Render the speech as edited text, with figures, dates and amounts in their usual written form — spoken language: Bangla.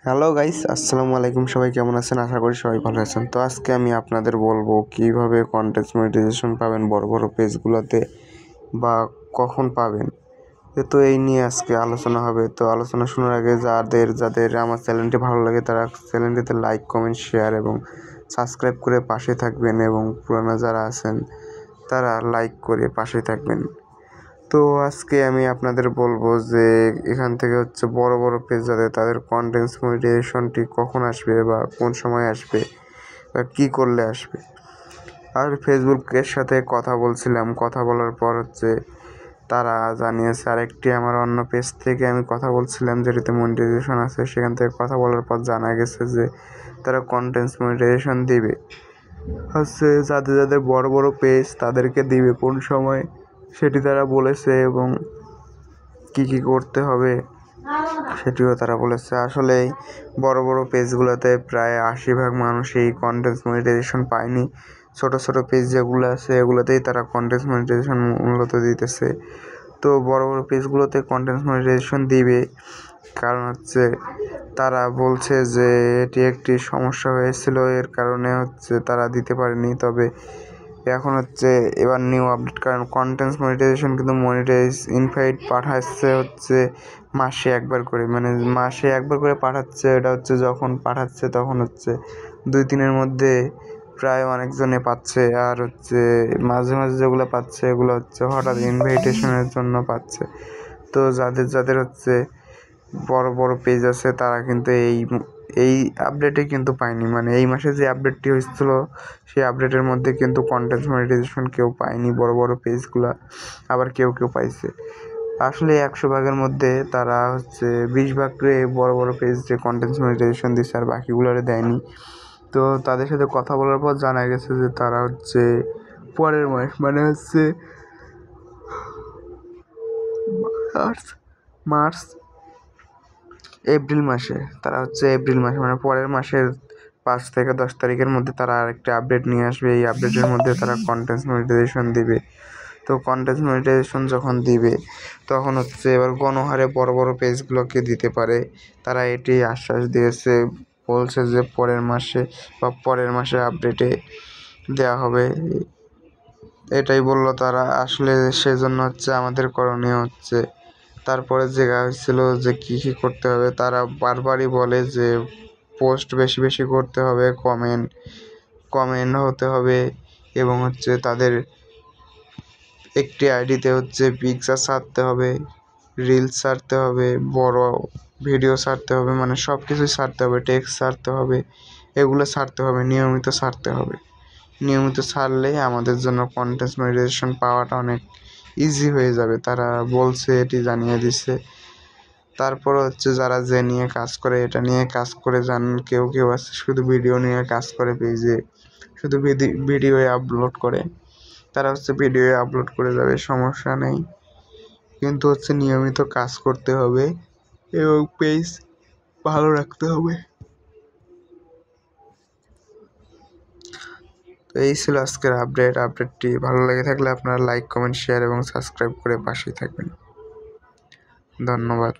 হ্যালো গাইস, আসসালামু আলাইকুম। সবাই কেমন আছেন? আশা করি সবাই ভালো আছেন। তো আজকে আমি আপনাদের বলবো কিভাবে কন্টেন্ট মনিটাইজেশন পাবেন বড় বড় পেজগুলোতে বা কখন পাবেন। তো এই নিয়ে আজকে আলোচনা হবে। তো আলোচনা শোনার আগে যাদের আমার চ্যানেলটি ভালো লাগে তারা চ্যানেলটিতে লাইক, কমেন্ট, শেয়ার এবং সাবস্ক্রাইব করে পাশে থাকবেন এবং পুরানো যারা আছেন তারা লাইক করে পাশে থাকবেন। তো আজকে আমি আপনাদের বলবো যে এখান থেকে বড় বড় পেজ যাদের তাদের কন্টেন্ট মনিটাইজেশনটি কখন আসবে বা কোন সময় আসবে বা কী করলে আসবে। আর ফেসবুকের সাথে কথা বলছিলাম, কথা বলার পর তারা জানিয়েছে আরেকটি আমার অন্য পেজ থেকে আমি কথা বলছিলাম যেটিতে মনিটাইজেশন আছে, সেখান থেকে কথা বলার পর জানা গেছে যে তারা কন্টেন্ট মনিটাইজেশন দিবে যাদের বড় বড় পেজ তাদেরকে দিবে কোন সময় সেটি তারা বলেছে এবং কী কী করতে হবে সেটিও তারা বলেছে। আসলে বড় বড় পেজগুলোতে প্রায় 80% মানুষ এই কন্টেন্ট মনিটাইজেশন পায়নি। ছোট ছোট পেজ যেগুলো আছে এগুলোতেই তারা কন্টেন্ট মনিটাইজেশন মূলত দিতেছে। তো বড় বড় পেজগুলোতে কন্টেন্ট মনিটাইজেশন দিবে, কারণ তারা বলছে যে এটি একটি সমস্যা হয়েছিল, এর কারণে তারা দিতে পারেনি। তবে এখন এবার নিউ আপডেট, কারণ কন্টেন্ট মনিটাইজেশন কিন্তু ইনভাইট পাঠাচ্ছে মাসে একবার করে, মানে মাসে একবার করে পাঠাচ্ছে। এটা যখন পাঠাচ্ছে তখন 2-3 মধ্যে প্রায় অনেকজনে পাচ্ছে। আর মাঝে মাঝে যেগুলো পাচ্ছে এগুলো হঠাৎ ইনভাইটেশনের জন্য পাচ্ছে। তো যাদের বড় বড় পেজ আছে তারা কিন্তু এই আপডেটে কিন্তু পায়নি, মানে এই মাসে যে আপডেটটি হয়েছিল সেই আপডেটের মধ্যে কিন্তু কন্টেন্ট মনিটাইজেশন কেউ পায়নি বড় বড় পেজগুলো, আবার কেউ পাইছে। আসলে 100 ভাগের মধ্যে তারা 20 ভাগ করে বড় বড় পেজ যে কন্টেন্ট মনিটাইজেশন দিচ্ছে আর বাকিগুলোরে দেয়নি। তো তাদের সাথে কথা বলার পর জানা গেছে যে তারা পরের মাস, মানে মার্চ এপ্রিল মাসে, তারা এপ্রিল মাসে মানে পরের মাসের 5 থেকে 10 তারিখের মধ্যে তারা আরেকটা আপডেট নিয়ে আসবে। এই আপডেটের মধ্যে তারা কন্টেন্ট মনিটাইজেশন দিবে। তো কন্টেন্ট মনিটাইজেশন যখন দিবে তখন এবার গণহারে বড় বড় পেজগুলোকে দিতে পারে। তারা এটি আশ্বাস দিয়েছে, বলছে যে পরের মাসে আপডেটে দেওয়া হবে, এটাই বললো তারা। আসলে সেজন্য আমাদের করণীয় তারপরে জায়গা হয়েছিল যে কী কী করতে হবে। তারা বারবারই বলে যে পোস্ট বেশি বেশি করতে হবে, কমেন্ট হতে হবে এবং তাদের একটি আইডিতে পিকচার ছাড়তে হবে, রিলস ছাড়তে হবে, বড় ভিডিও ছাড়তে হবে, মানে সব কিছুই ছাড়তে হবে, টেক্সট ছাড়তে হবে, এগুলো ছাড়তে হবে, নিয়মিত ছাড়তে হবে। নিয়মিত ছাড়লে আমাদের জন্য কন্টেন্ট মনিটাইজেশন পাওয়াটা অনেক ইজি হয়ে যাবে, তারা বলছে, এটি জানিয়ে দিচ্ছে। তারপর যারা যে নিয়ে কাজ করে এটা নিয়ে কাজ করে যান, কেউ আছে শুধু ভিডিও নিয়ে কাজ করে, পেজে শুধু ভিডিও আপলোড করে, তারা ভিডিও আপলোড করে যাবে, সমস্যা নেই, কিন্তু নিয়মিত কাজ করতে হবে এবং পেজ ভালো রাখতে হবে। তো এই ছিল আজকের আপডেটটি ভালো লেগে থাকলে আপনারা লাইক, কমেন্ট, শেয়ার এবং সাবস্ক্রাইব করে পাশেই থাকবেন। ধন্যবাদ।